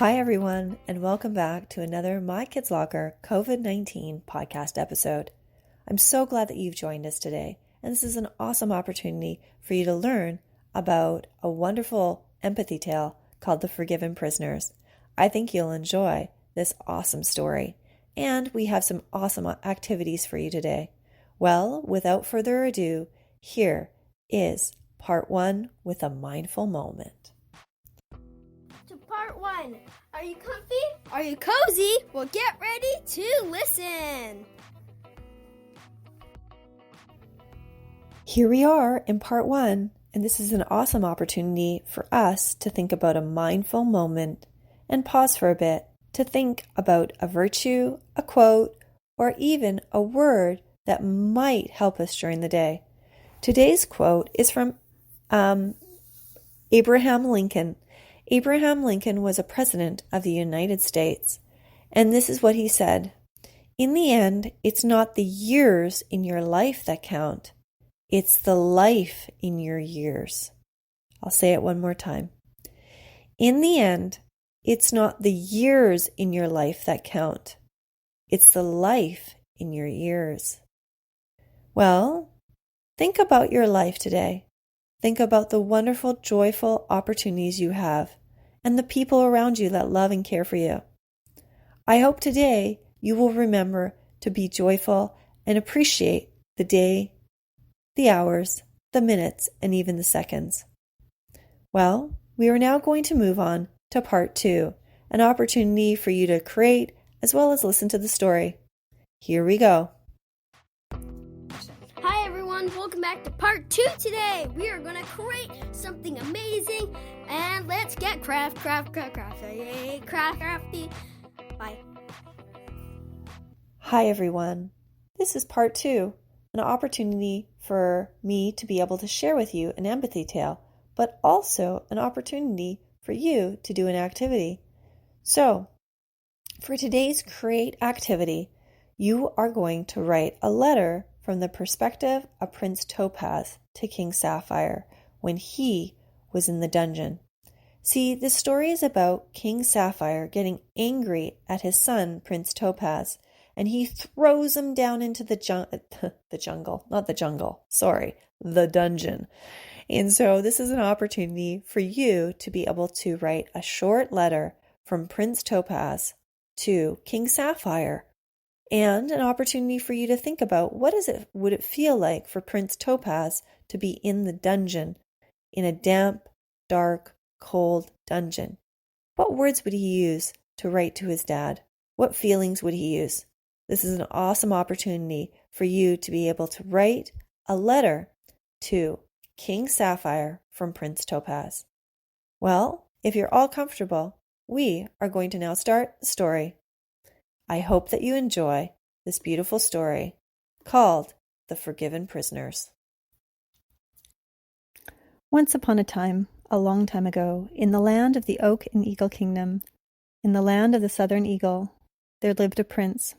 Hi, everyone, and welcome back to another My Kids Locker COVID-19 podcast episode. I'm so glad that you've joined us today, and this is an awesome opportunity for you to learn about a wonderful empathy tale called The Forgiven Prisoners. I think you'll enjoy this awesome story, and we have some awesome activities for you today. Well, without further ado, here is part 1 with a mindful moment. Part 1. Are you comfy? Are you cozy? Well, get ready to listen. Here we are in part 1, and this is an awesome opportunity for us to think about a mindful moment and pause for a bit to think about a virtue, a quote, or even a word that might help us during the day. Today's quote is from Abraham Lincoln. Abraham Lincoln was a president of the United States, and this is what he said: "In the end, it's not the years in your life that count, it's the life in your years." I'll say it one more time. In the end, it's not the years in your life that count, it's the life in your years. Well, think about your life today. Think about the wonderful, joyful opportunities you have and the people around you that love and care for you. I hope today you will remember to be joyful and appreciate the day, the hours, the minutes, and even the seconds. Well, we are now going to move on to part 2, an opportunity for you to create as well as listen to the story. Here we go. Hi everyone, welcome back to part 2 today. We are going to create something amazing, and let's get crafty. Bye. Hi everyone. This is part 2, an opportunity for me to be able to share with you an empathy tale, but also an opportunity for you to do an activity. So, for today's create activity, you are going to write a letter from the perspective of Prince Topaz to King Sapphire when he was in the dungeon. See, this story is about King Sapphire getting angry at his son, Prince Topaz, and he throws him down into the dungeon. And so this is an opportunity for you to be able to write a short letter from Prince Topaz to King Sapphire, and an opportunity for you to think about would it feel like for Prince Topaz to be in the dungeon, in a damp, dark, cold dungeon. What words would he use to write to his dad? What feelings would he use? This is an awesome opportunity for you to be able to write a letter to King Sapphire from Prince Topaz. Well, if you're all comfortable, we are going to now start the story. I hope that you enjoy this beautiful story called The Forgiven Prisoners. Once upon a time, a long time ago, in the land of the Oak and Eagle Kingdom, in the land of the Southern Eagle, there lived a prince.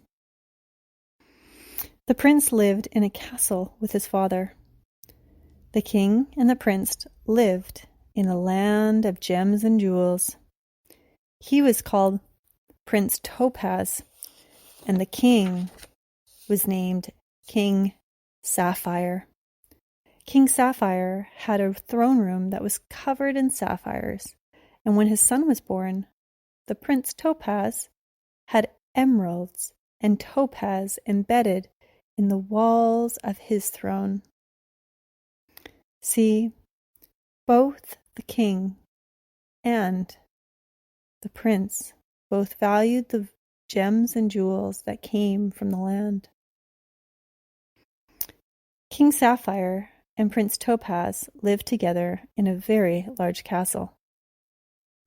The prince lived in a castle with his father. The king and the prince lived in a land of gems and jewels. He was called Prince Topaz, and the king was named King Sapphire. King Sapphire had a throne room that was covered in sapphires, and when his son was born, the Prince Topaz had emeralds and topaz embedded in the walls of his throne. See, both the king and the prince both valued the gems and jewels that came from the land. King Sapphire and Prince Topaz lived together in a very large castle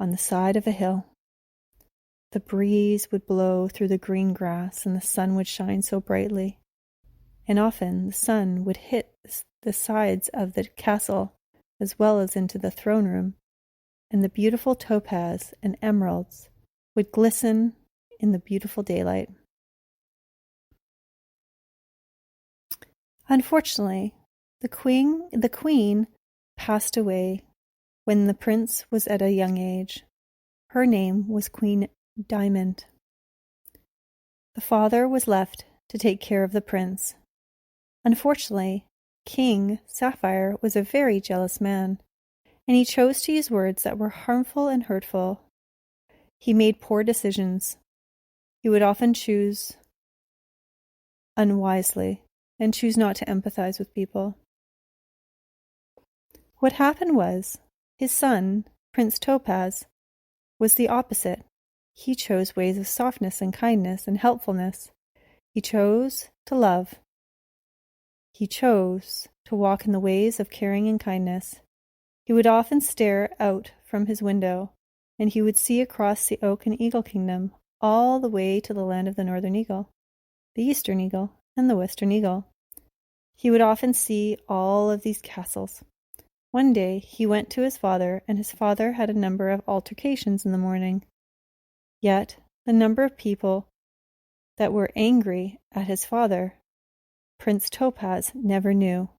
on the side of a hill. The breeze would blow through the green grass and the sun would shine so brightly, and often the sun would hit the sides of the castle as well as into the throne room, and the beautiful topaz and emeralds would glisten in the beautiful daylight. Unfortunately, the queen passed away when the prince was at a young age. Her name was Queen Diamond. The father was left to take care of the prince. Unfortunately, King Sapphire was a very jealous man, and he chose to use words that were harmful and hurtful. He made poor decisions. He would often choose unwisely and choose not to empathize with people. What happened was, his son, Prince Topaz, was the opposite. He chose ways of softness and kindness and helpfulness. He chose to love. He chose to walk in the ways of caring and kindness. He would often stare out from his window, and he would see across the oak and eagle kingdom all the way to the land of the northern eagle, the eastern eagle, and the western eagle. He would often see all of these castles. One day he went to his father, and his father had a number of altercations in the morning. Yet the number of people that were angry at his father, Prince Topaz never knew.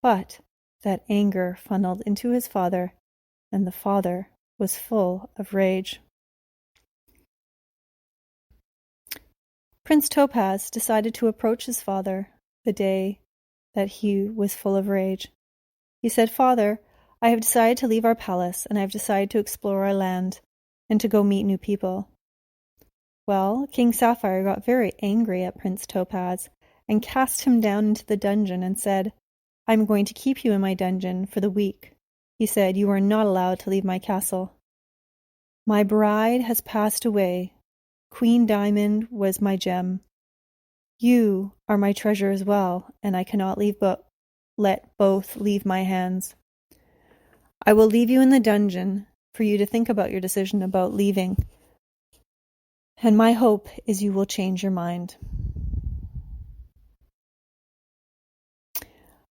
But that anger funneled into his father, and the father was full of rage. Prince Topaz decided to approach his father the day that he was full of rage. He said, "Father, I have decided to leave our palace, and I have decided to explore our land and to go meet new people." Well, King Sapphire got very angry at Prince Topaz and cast him down into the dungeon and said, "I'm going to keep you in my dungeon for the week." He said, "You are not allowed to leave my castle. My bride has passed away. Queen Diamond was my gem. You are my treasure as well, and I cannot let both leave my hands. I will leave you in the dungeon for you to think about your decision about leaving, and my hope is you will change your mind.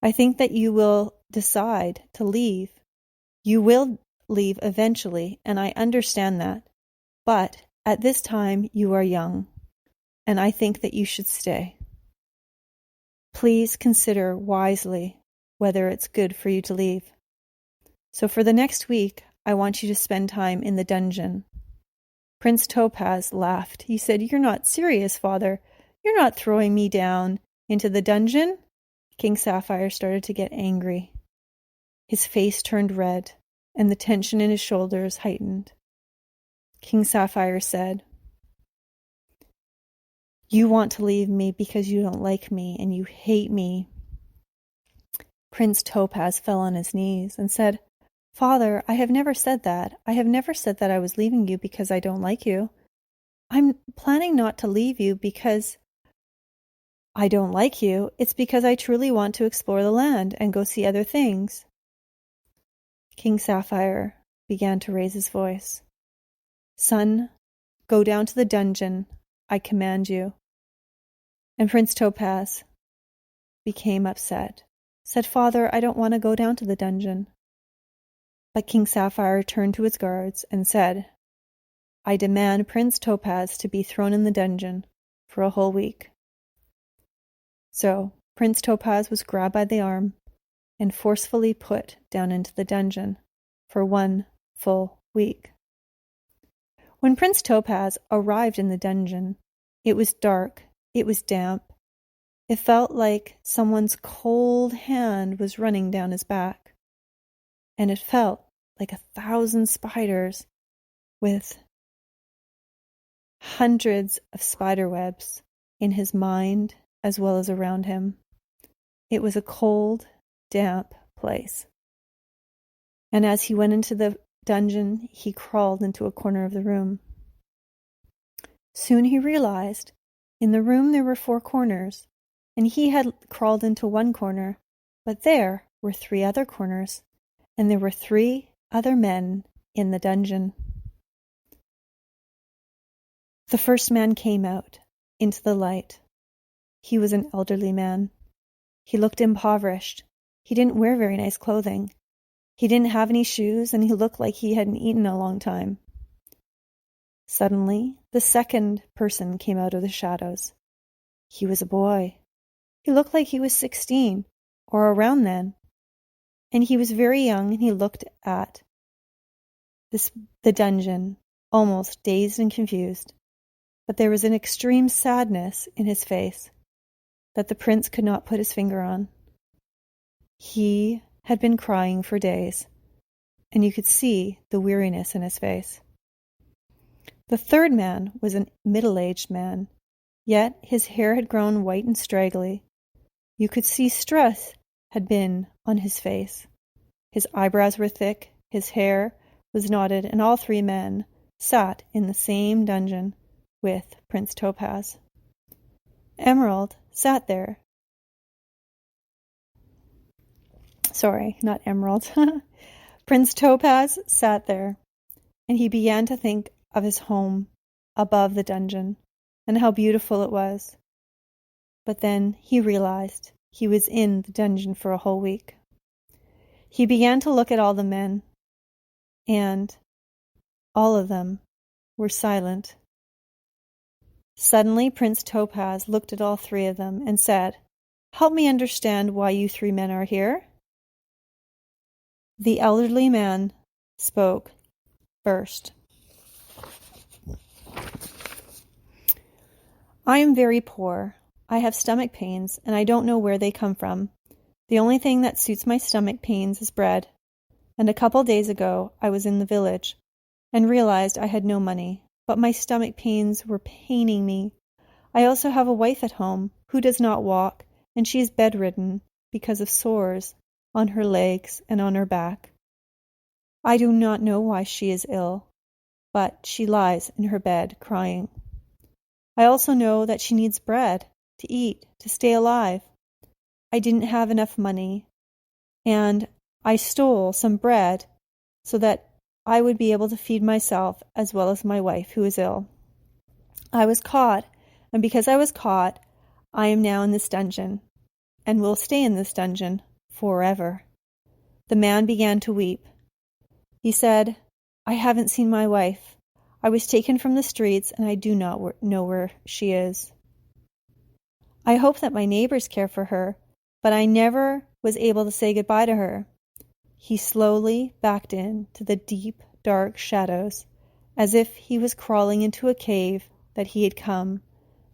I think that you will decide to leave. You will leave eventually, and I understand that. But at this time, you are young, and I think that you should stay. Please consider wisely whether it's good for you to leave. So for the next week, I want you to spend time in the dungeon." Prince Topaz laughed. He said, "You're not serious, father. You're not throwing me down into the dungeon?" King Sapphire started to get angry. His face turned red, and the tension in his shoulders heightened. King Sapphire said, "You want to leave me because you don't like me and you hate me." Prince Topaz fell on his knees and said, "Father, I have never said that. I have never said that I was leaving you because I don't like you. I'm planning not to leave you because I don't like you. It's because I truly want to explore the land and go see other things." King Sapphire began to raise his voice. "Son, go down to the dungeon. I command you." And Prince Topaz became upset, said, "Father, I don't want to go down to the dungeon." But King Sapphire turned to his guards and said, "I demand Prince Topaz to be thrown in the dungeon for a whole week." So Prince Topaz was grabbed by the arm and forcefully put down into the dungeon for 1 full week. When Prince Topaz arrived in the dungeon, it was dark, it was damp. It felt like someone's cold hand was running down his back. And it felt like 1,000 spiders with hundreds of spider webs in his mind as well as around him. It was a cold, damp place. And as he went into the dungeon, he crawled into a corner of the room. Soon he realized in the room there were 4 corners, and he had crawled into one corner, but there were 3 other corners, and there were 3 other men in the dungeon. The first man came out into the light. He was an elderly man. He looked impoverished. He didn't wear very nice clothing. He didn't have any shoes, and he looked like he hadn't eaten in a long time. Suddenly, the second person came out of the shadows. He was a boy. He looked like he was 16, or around then. And he was very young, and he looked at the dungeon, almost dazed and confused, but there was an extreme sadness in his face that the prince could not put his finger on. He had been crying for days, and you could see the weariness in his face. The third man was a middle-aged man, yet his hair had grown white and straggly. You could see stress had been on his face. His eyebrows were thick, his hair was knotted, and all three men sat in the same dungeon with Prince Topaz. Emerald sat there. Sorry, not Emerald. Prince Topaz sat there, and he began to think of his home above the dungeon and how beautiful it was. But then he realized he was in the dungeon for a whole week. He began to look at all the men, and all of them were silent. Suddenly, Prince Topaz looked at all three of them and said, "Help me understand why you three men are here." The elderly man spoke first. "I am very poor. I have stomach pains, and I don't know where they come from. The only thing that suits my stomach pains is bread. And a couple days ago, I was in the village and realized I had no money, but my stomach pains were paining me. I also have a wife at home who does not walk, and she is bedridden because of sores on her legs and on her back. I do not know why she is ill, but she lies in her bed crying. I also know that she needs bread to eat, to stay alive. I didn't have enough money, and I stole some bread so that I would be able to feed myself as well as my wife who is ill. I was caught, and because I was caught, I am now in this dungeon, and will stay in this dungeon forever." The man began to weep. He said, "I haven't seen my wife. I was taken from the streets, and I do not know where she is. I hope that my neighbors care for her, but I never was able to say goodbye to her." He slowly backed into the deep, dark shadows, as if he was crawling into a cave that he had come,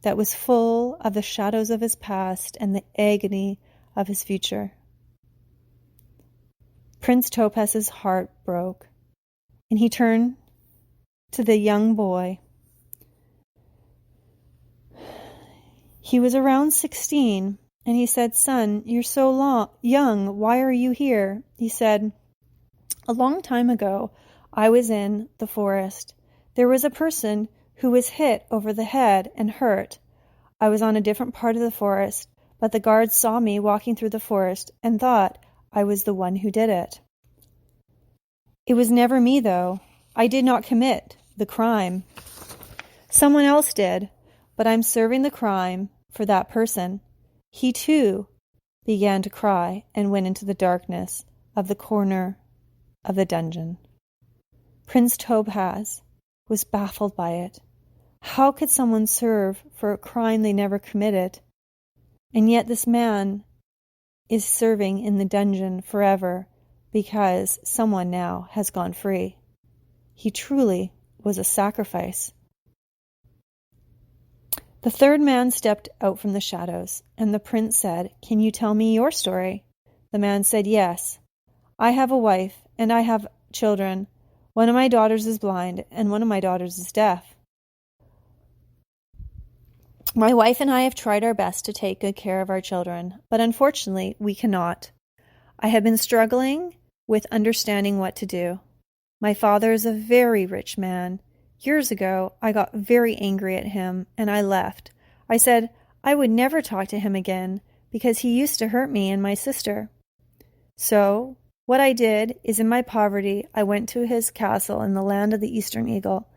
that was full of the shadows of his past and the agony of his future. Prince Topaz's heart broke, and he turned to the young boy. He was around 16, and he said, "Son, you're so young. Why are you here?" He said, "A long time ago, I was in the forest. There was a person who was hit over the head and hurt. I was on a different part of the forest, but the guards saw me walking through the forest and thought I was the one who did it. It was never me, though. I did not commit the crime. Someone else did, but I'm serving the crime for that person." He, too, began to cry and went into the darkness of the corner of the dungeon. Prince Topaz was baffled by it. How could someone serve for a crime they never committed? And yet this man is serving in the dungeon forever because someone now has gone free. He truly was a sacrifice. The third man stepped out from the shadows, and the prince said, "Can you tell me your story?" The man said, "Yes. I have a wife, and I have children. One of my daughters is blind, and one of my daughters is deaf. My wife and I have tried our best to take good care of our children, but unfortunately, we cannot. I have been struggling with understanding what to do. My father is a very rich man. Years ago, I got very angry at him, and I left. I said I would never talk to him again because he used to hurt me and my sister. So, what I did is in my poverty, I went to his castle in the land of the Eastern Eagle,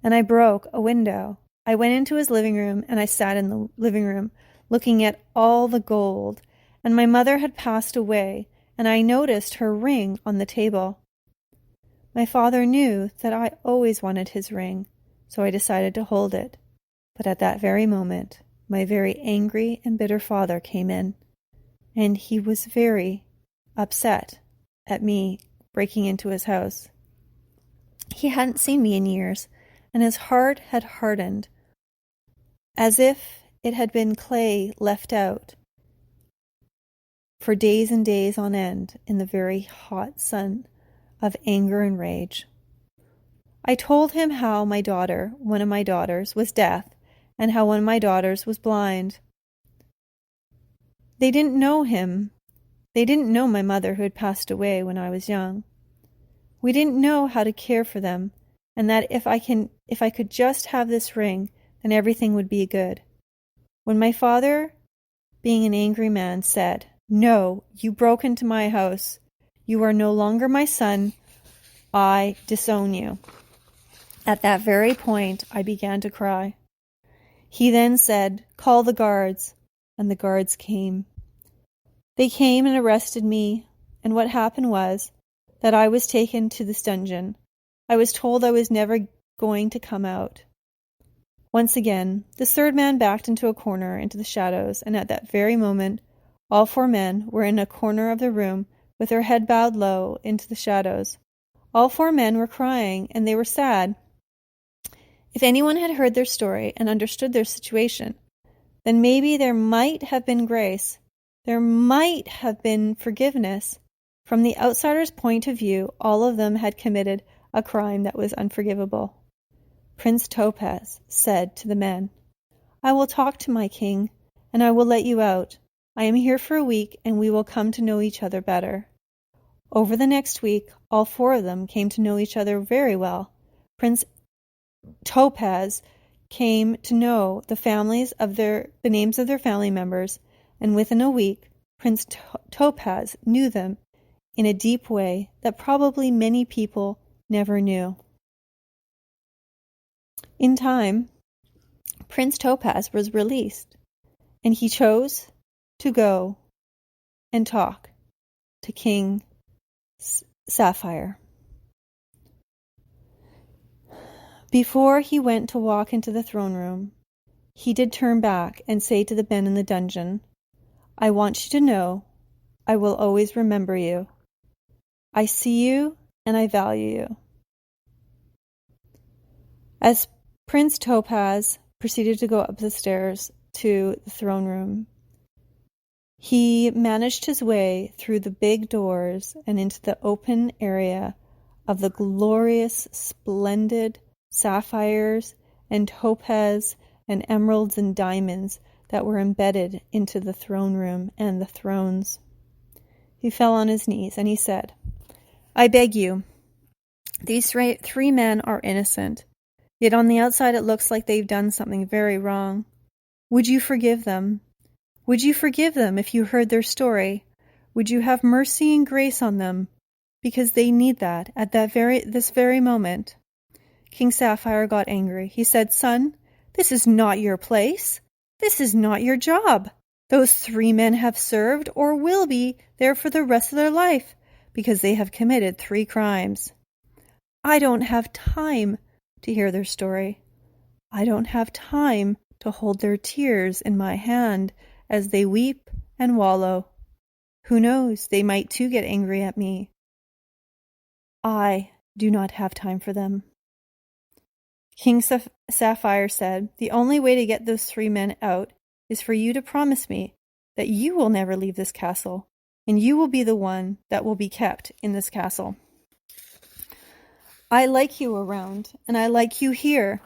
and I broke a window. I went into his living room, and I sat in the living room looking at all the gold, and my mother had passed away, and I noticed her ring on the table. My father knew that I always wanted his ring, so I decided to hold it. But at that very moment, my very angry and bitter father came in, and he was very upset at me breaking into his house. He hadn't seen me in years, and his heart had hardened, as if it had been clay left out for days and days on end in the very hot sun of anger and rage. I told him how my daughter, one of my daughters, was deaf, and how one of my daughters was blind. They didn't know him. They didn't know my mother who had passed away when I was young. We didn't know how to care for them, and that if I could just have this ring, then everything would be good. When my father, being an angry man, said, "No, you broke into my house. You are no longer my son. I disown you." At that very point, I began to cry. He then said, "Call the guards," and the guards came. They came and arrested me, and what happened was that I was taken to this dungeon. I was told I was never going to come out. Once again, the third man backed into a corner, into the shadows, and at that very moment, all 4 men were in a corner of the room with their head bowed low into the shadows. All 4 men were crying, and they were sad. If anyone had heard their story and understood their situation, then maybe there might have been grace. There might have been forgiveness. From the outsider's point of view, all of them had committed a crime that was unforgivable. Prince Topaz said to the men, "I will talk to my king, and I will let you out. I am here for a week, and we will come to know each other better." Over the next week, all 4 of them came to know each other very well. Prince Topaz came to know the names of their family members, and within a week, Prince Topaz knew them in a deep way that probably many people never knew. In time, Prince Topaz was released, and he chose to go and talk to King Sapphire. Before he went to walk into the throne room, he did turn back and say to the men in the dungeon, "I want you to know I will always remember you. I see you and I value you." As Prince Topaz proceeded to go up the stairs to the throne room, he managed his way through the big doors and into the open area of the glorious, splendid sapphires and topaz and emeralds and diamonds that were embedded into the throne room and the thrones. He fell on his knees and he said, "I beg you, these 3 men are innocent, yet on the outside it looks like they've done something very wrong. Would you forgive them? Would you forgive them if you heard their story? Would you have mercy and grace on them? Because they need that at this very moment." King Sapphire got angry. He said, "Son, this is not your place. This is not your job. Those 3 men have served or will be there for the rest of their life because they have committed 3 crimes. I don't have time to hear their story. I don't have time to hold their tears in my hand as they weep and wallow. Who knows, they might too get angry at me. I do not have time for them." King Sapphire said, "The only way to get those 3 men out is for you to promise me that you will never leave this castle, and you will be the one that will be kept in this castle. I like you around, and I like you here.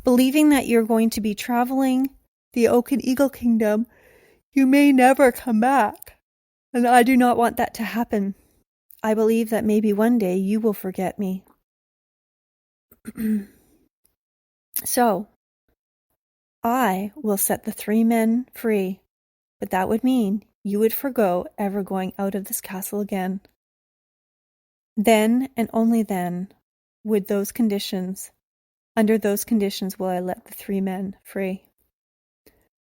Believing that you're going to be traveling the Oak and Eagle Kingdom, you may never come back, and I do not want that to happen. I believe that maybe one day you will forget me. So, I will set the 3 men free, but that would mean you would forgo ever going out of this castle again. Then and only then would under those conditions will I let the 3 men free."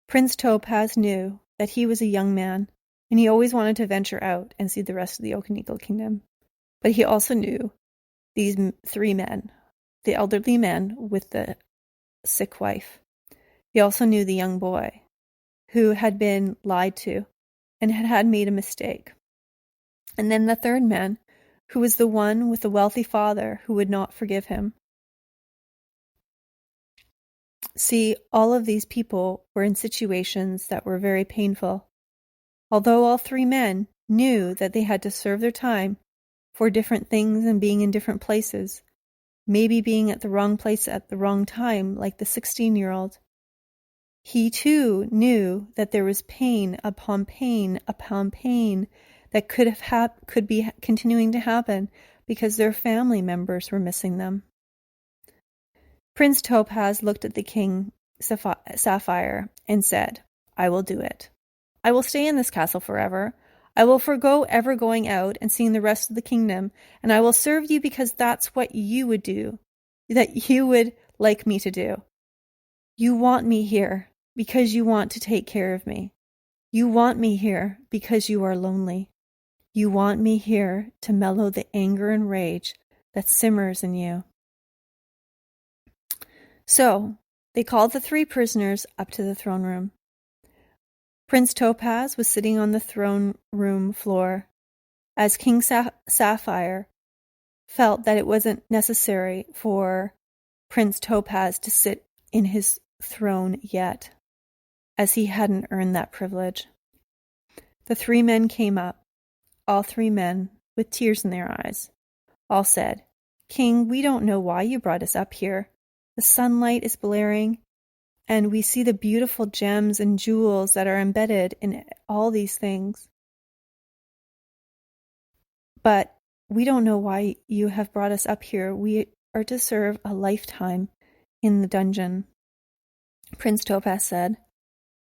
Prince Topaz knew that he was a young man, and he always wanted to venture out and see the rest of the Oak and Eagle Kingdom. But he also knew these 3 men, the elderly man with the sick wife. He also knew the young boy who had been lied to and had made a mistake. And then the 3rd man, who was the one with the wealthy father who would not forgive him. See, all of these people were in situations that were very painful. Although all three men knew that they had to serve their time for different things and being in different places, maybe being at the wrong place at the wrong time, like the 16-year-old, he too knew that there was pain upon pain upon pain that could be continuing to happen because their family members were missing them. Prince Topaz looked at the King Sapphire and said, "I will do it. I will stay in this castle forever. I will forgo ever going out and seeing the rest of the kingdom, and I will serve you because that's what you would do, that you would like me to do. You want me here because you want to take care of me. You want me here because you are lonely. You want me here to mellow the anger and rage that simmers in you." So they called the three prisoners up to the throne room. Prince Topaz was sitting on the throne room floor, as King Sapphire felt that it wasn't necessary for Prince Topaz to sit in his throne yet, as he hadn't earned that privilege. The three men came up, all three men with tears in their eyes. All said, "King, we don't know why you brought us up here. The sunlight is blaring, and we see the beautiful gems and jewels that are embedded in all these things. But we don't know why you have brought us up here. We are to serve a lifetime in the dungeon." Prince Topaz said,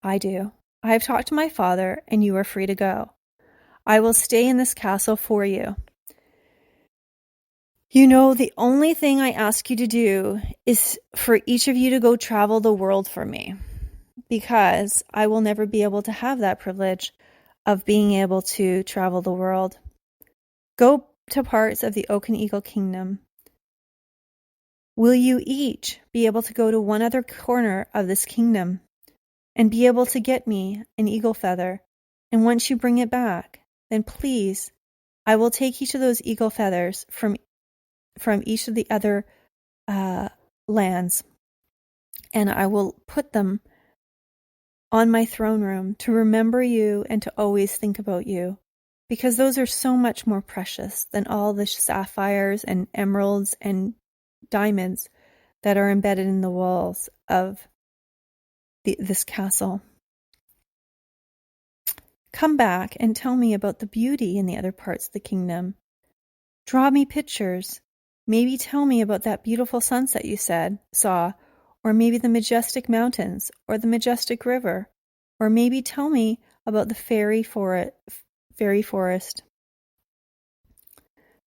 "I do. I have talked to my father, and you are free to go. I will stay in this castle for you. You know, the only thing I ask you to do is for each of you to go travel the world for me, because I will never be able to have that privilege of being able to travel the world. Go to parts of the Oak and Eagle Kingdom. Will you each be able to go to one other corner of this kingdom and be able to get me an eagle feather? And once you bring it back, then please, I will take each of those eagle feathers from each of the other lands, and I will put them on my throne room to remember you and to always think about you, because those are so much more precious than all the sapphires and emeralds and diamonds that are embedded in the walls of this castle. Come back and tell me about the beauty in the other parts of the kingdom. Draw me pictures. Maybe tell me about that beautiful sunset you saw, or maybe the majestic mountains, or the majestic river, or maybe tell me about the fairy forest.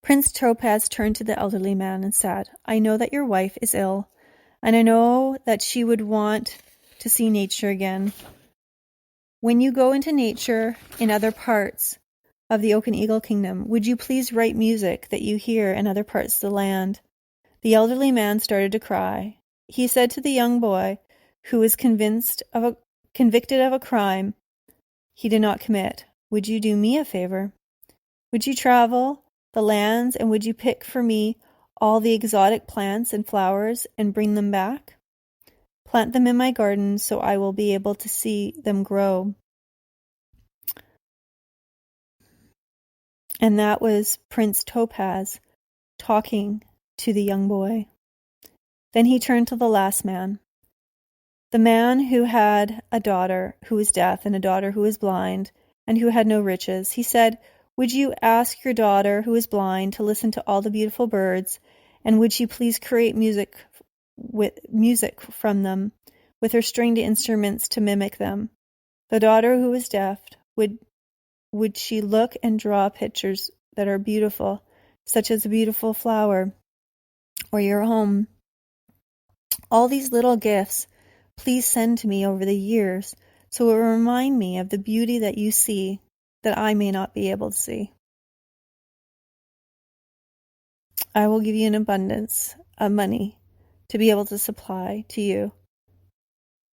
Prince Topaz turned to the elderly man and said, "I know that your wife is ill, and I know that she would want to see nature again. When you go into nature in other parts of the Oak and Eagle Kingdom, would you please write music that you hear in other parts of the land?" The elderly man started to cry. He said to the young boy, who was convicted of a crime he did not commit, "Would you do me a favor? Would you travel the lands, and would you pick for me all the exotic plants and flowers and bring them back? Plant them in my garden so I will be able to see them grow." And that was Prince Topaz talking to the young boy. Then he turned to the last man, the man who had a daughter who was deaf and a daughter who was blind and who had no riches. He said, "Would you ask your daughter who is blind to listen to all the beautiful birds, and would she please create music from them, with her stringed instruments to mimic them? The daughter who is deaf, would she look and draw pictures that are beautiful, such as a beautiful flower or your home? All these little gifts please send to me over the years, so it will remind me of the beauty that you see that I may not be able to see. I will give you an abundance of money to be able to supply to you,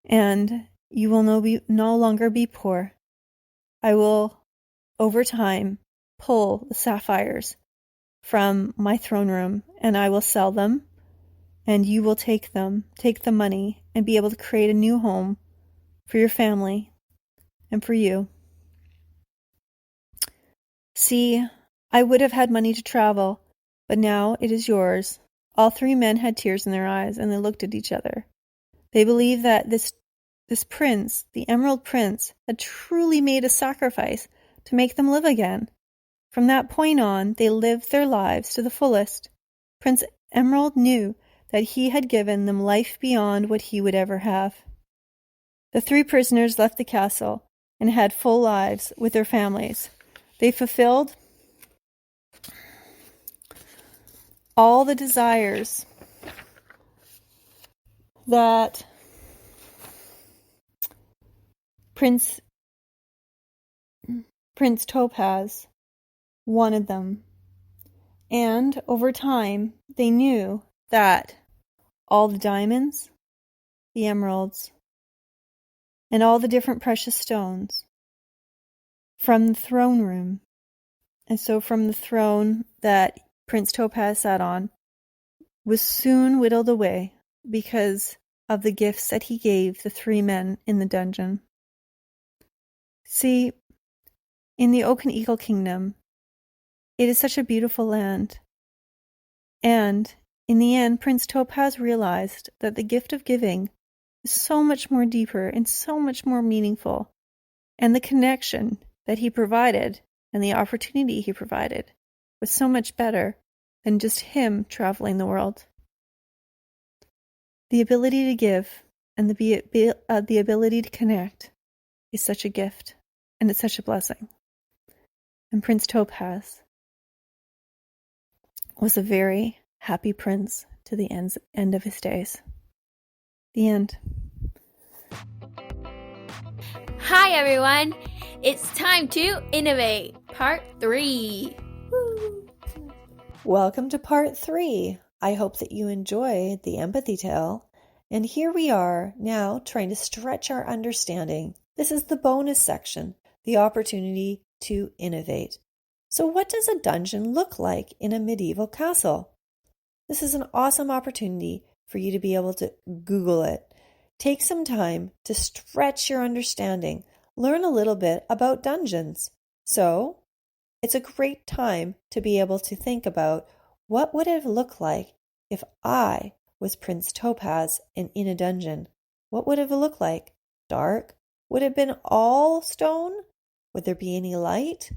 and you will no longer be poor. I will, over time, pull the sapphires from my throne room, and I will sell them, and you will take the money, and be able to create a new home for your family and for you. See, I would have had money to travel, but now it is yours. All three men had tears in their eyes, and they looked at each other. They believed that this prince, the Emerald Prince, had truly made a sacrifice to make them live again. From that point on, they lived their lives to the fullest. Prince Emerald knew that he had given them life beyond what he would ever have. The three prisoners left the castle and had full lives with their families. They fulfilled all the desires that Prince Topaz wanted them. And over time, they knew that all the diamonds, the emeralds, and all the different precious stones from the throne room, and so from the throne that Prince Topaz sat on, was soon whittled away because of the gifts that he gave the three men in the dungeon. See, in the Oak and Eagle Kingdom, it is such a beautiful land. And in the end, Prince Topaz realized that the gift of giving is so much more deeper and so much more meaningful. And the connection that he provided and the opportunity he provided was so much better than just him traveling the world. The ability to give and the ability to connect is such a gift, and it's such a blessing. And Prince Topaz was a very happy prince to the end of his days. The end. Hi everyone, it's time to innovate, part 3. Woo. Welcome to part 3. I hope that you enjoyed the empathy tale. And here we are now trying to stretch our understanding. This is the bonus section, the opportunity to innovate. So what does a dungeon look like in a medieval castle? This is an awesome opportunity for you to be able to Google it. Take some time to stretch your understanding. Learn a little bit about dungeons. So it's a great time to be able to think about what would it look like if I was Prince Topaz and in a dungeon. What would it look like? Dark? Would it have been all stone? Would there be any light?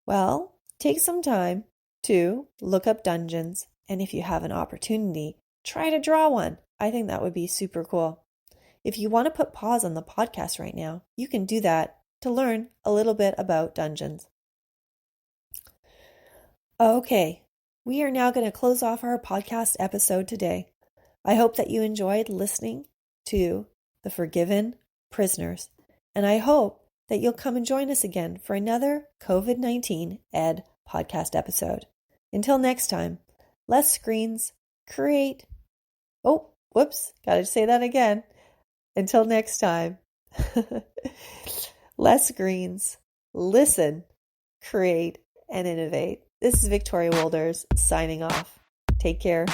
Well, take some time to look up dungeons, and if you have an opportunity, try to draw one. I think that would be super cool. If you want to put pause on the podcast right now, you can do that to learn a little bit about dungeons. Okay, we are now going to close off our podcast episode today. I hope that you enjoyed listening to The Forgiven Prisoners, and I hope that you'll come and join us again for another COVID-19 Ed podcast episode. Until next time, less screens, create. Oh, whoops, gotta say that again. Until next time, less screens, listen, create, and innovate. This is Victoria Wolders signing off. Take care.